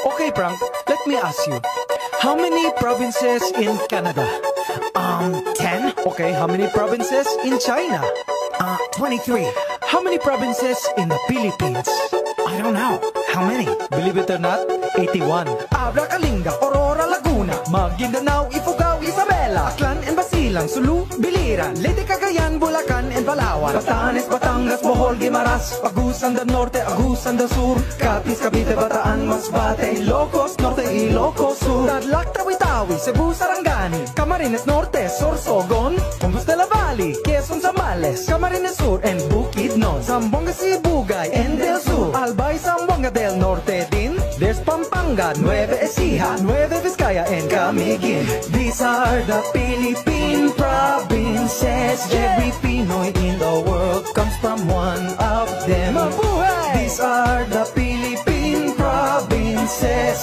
Okay, Frank, let me ask you. How many provinces in Canada? 10? Okay, how many provinces in China? 23. How many provinces in the Philippines? I don't know. How many? Believe it or not, 81. Abra, Kalinga, Aurora, Laguna, Maguindanao, Ifugao, Isabela, Aklan and Basilan, Sulu, Biliran, Leyte, Cagayan, Bulacan and Palawan, Batanes, Batangas, Bohol, Guimaras, Agusan del Norte, Agusan del Sur, Capiz, Cavite, Bataan, Masbate, Ilocos, Norte, Ilocos Sur, Tarlac, Tawi-Tawi, Cebu, Sarangani, Camarines Norte, Sorsogon, Compostela Valley, Quezon, Zambales, Camarines Sur and Bukidnon, Zamboanga, Sibugay and Del Sur, Albay, Zamboanga del Norte din. There's Pampanga, Nueva Ecija, Nueva Vizcaya and Camiguin. These are the Philippine provinces. Every Pinoy in the world comes from one of them. Mabuhay! These are the Philippine provinces.